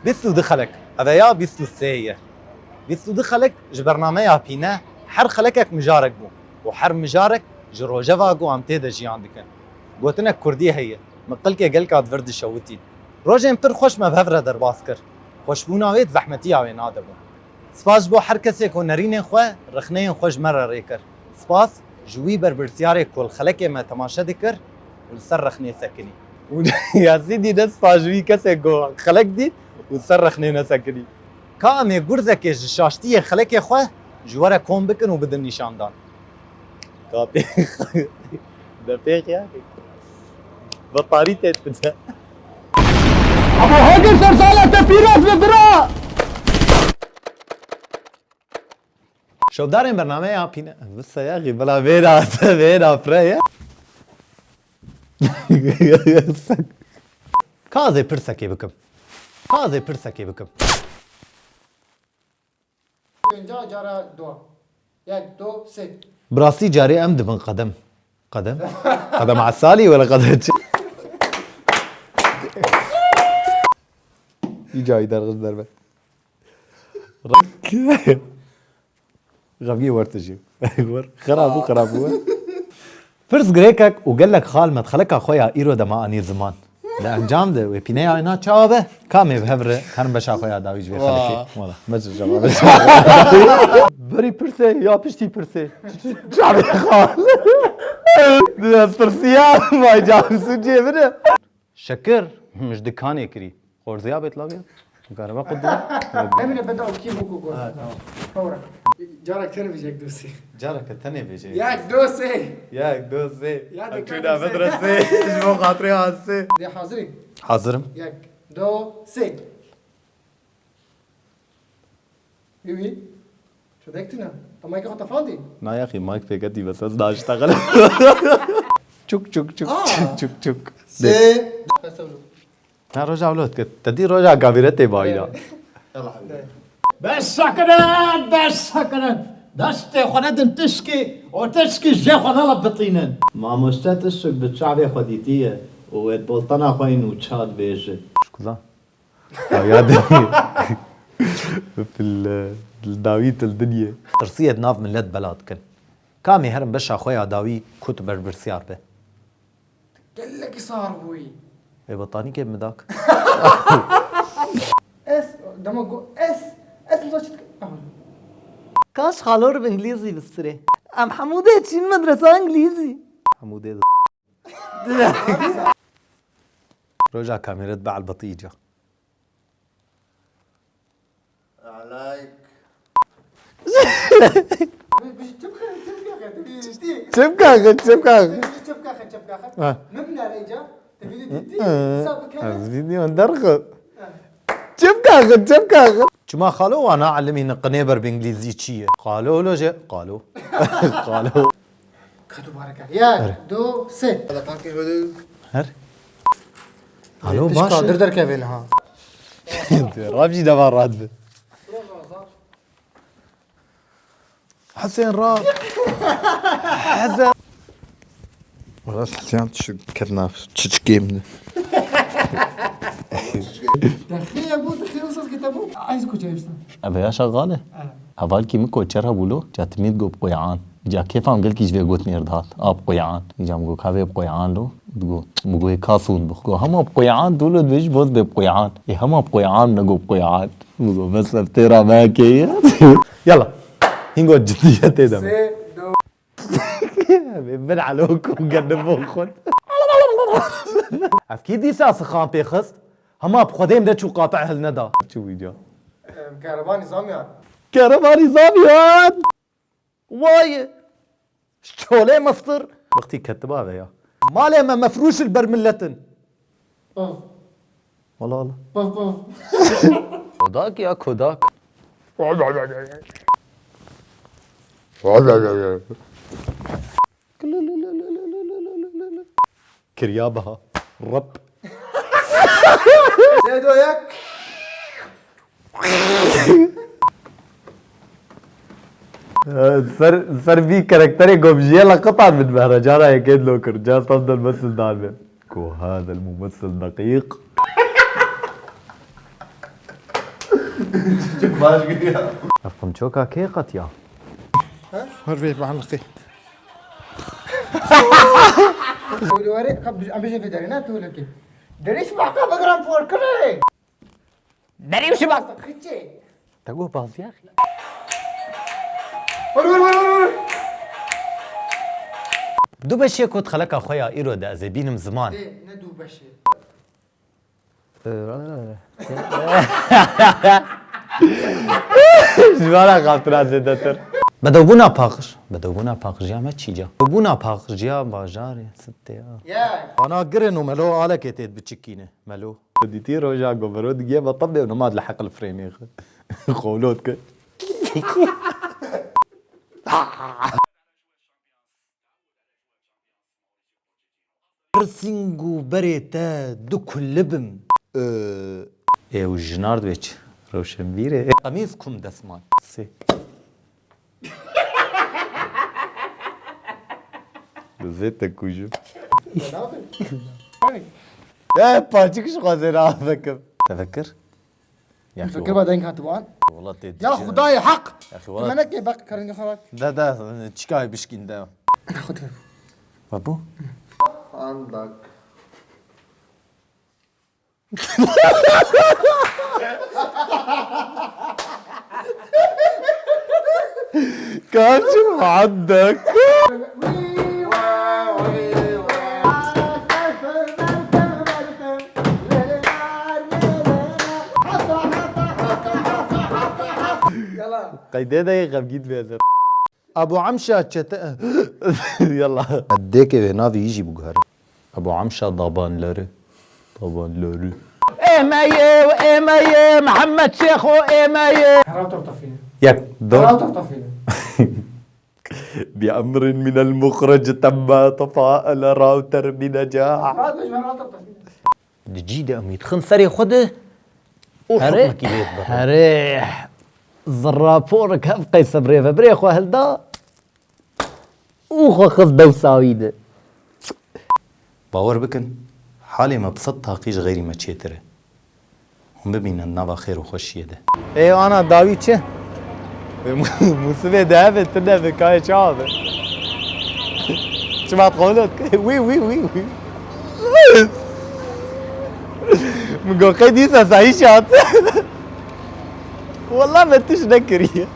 بيسلو دخلك أبايا بيسلو الساية بيسلو دخلك جبرناميها بينا حر خلكك مجارك بو وحر مجارك جرو جفاقو عم تيدا جي عندك قوتنا كردية هي مقلك قلك عد فرد الشوتين روجين بتر خوش ما بهفرة در باسكر خوش بونا ويت زحمتي عوين عادبو سپاس بو هر کسی که نرینه خواه رخنه خوش مره ریکر سپاس جوی بربرسیاره کل خلکه ما تماشا دکر ولسر رخنه سکنی یا سیدی دست پاجوی کسی که خلک دید ولسر رخنه نسکنی که امی گرزه که شاشتی خلکه خواه جواره کن بکن و بدن نشاندان که دفیق یا بطاری تیت بده ابو هاجر سرسالة تفيرات بالذراع. شو دارين برنامج يا بينا بس يا اخي بلا بينا فريا كازي برسكي بكم كازي برسكي بكم اینجا جارا دو یک دو سه براسي جاري امد من قدم قدم عسالي ولا قدم يجاي درغ ضربه غبي ورتجي خرابو فرز غريكك وقال لك خال ما تخلك اخويا ايرو دما اني زمان لانجام ده وبيني انا تشابه كامي بهبره كان باش اخويا داويج بخليكي والله ما جاب بري برسي يا بشتي برسي شعبي خال ده برسيا ما جاب سوجي بده شكر مش دكاني كري خورزيا بيطلع كهرباء قدام نمینه بدأ کی بکو گو فورا جارا کتر بیش یک دو سه جارك الثانية بيجي یک دو سه ياك دوزي يا دكان كنا سي. مدرسة شو خاطري هالسي دی حاضری حاضرم یک دو سه وي شو دكتنا اما يكو خطفاندي لا يا اخي مايك في قدي بس اصلا اشتغل تشوك سه فسولو لا رجع ولد تدي رجع قابلتي بايدا يلا حبيبي بس سكرت دست خندن تشكي وتشكي جا خنا بطينن ما مستتشك بالشعب خديتيه وبولطنا خوين وتشاد بيجي شكرا يا في الداويت الدنيا ترسية ناف من لد بلاد كامي هرم بشا اخويا داوي كتب برسيار به قال لك صار بوي اي بطاني كيف مداك اس دمو اس مزاجتك كاش خالور بانجليزي بالسري ام حمودة تشين مدرسة انجليزي حمودي رجع كاميرا تبع البطيجة عليك شبكة مبنى ريجا فيديو ندرخ شبكة شما خالو وانا علمين قنيبر بانجليزي تشيه قالوا له جا قالوا كتب بركة يا دو سه هر الو باشا باشا در كيفين ها رابجي دبا راتبه حسين راب حسن خلاص حسين كتنا تشكيم دخي ابو دخي وصل كتابو عايزكو جايبسنا ابي شغاله اول کی می کوچرها بولو جاتمید گو قیعان جا کیف هم گل کیش وی گوت میردات اب قیعان جام گو کاوی قیعان لو بگو مگو کاسون بخو هم اب قیعان دولو دویش بود به قیعان هم اب قیعان نگو قیعان بگو بس ترى ما كي يلا هنقول جدية تدم سه دو من علوك وقدموا خد اكيد يساس خام بيخست هما بخديم ده شو قاطع هالندى شو يجا كهرباء نظامي كهرباء نظاميات واي شولي مفطر وقتي كتبها بيا مالي ما مفروش البرملتن باف والله والله باف باف خداك يا خداك كريابها رب سه دو یک सर भी كاركتري قبجيه لقطع من مهرجان اكيد لو كرجال تفضل الممثل دائما وهذا الممثل دقيق رقم شوكا كيقت يا هربي بعلقي تولي وري قبل عم بيجي في دارنا تولي كي دريش معك بقرام فور كري دريش معك خيتي تقول باز يا اخي ور دو بشي كنت خلك اخويا ايرو دا زبين زمان ندو بشي جوالا خاطر زدتر بدوبونا باقش يا ما تشيجا بدوبونا باقش يا باجاري ستة يا انا قرن وملو على كيتيت بتشكينه ملو بدي تيرو جا قبرود جيب بطبي ونماد لحق الفريم يا اخي خولوت كده رسينجو بريتا دوك اللبم ايه والجنارد بيتش روشن بيري قميصكم دسمان سي زيتك كوجو يا باتشيك شو غازينا افكر تفكر يا اخي فكر بعدين كاتبان والله تيد يا خداي حق يا اخي والله منك بقى كرني خلاص ده تشكاي بشكين ده خد بابو عندك كان شو عندك قيدي دقيقة بجيت بهذا ابو عمشة يلا قديك هنا بيجي بقهر ابو عمشة ضبان لوري ايه مايه محمد شيخو ايه مايه راوتر طفينا ياك دور راوتر طفينا بأمر من المخرج تم تفاءل راوتر بنجاح راوتر طفينا جديدة أمي خنثري خده وحكمك يبيت بطل هريح زرابورك هفقي صبري فبريخ وهلدا وخو خذ دوساويده باور بكن حالي ما بسطها قيش غيري ما تشيتره هم ببين النبا خير وخش يده ايه انا داوي تشه موسمي دهبت تنا بكاي شعبه شو ما تقولت وي من قو قيديسة سعيشات والله ما تشنكريه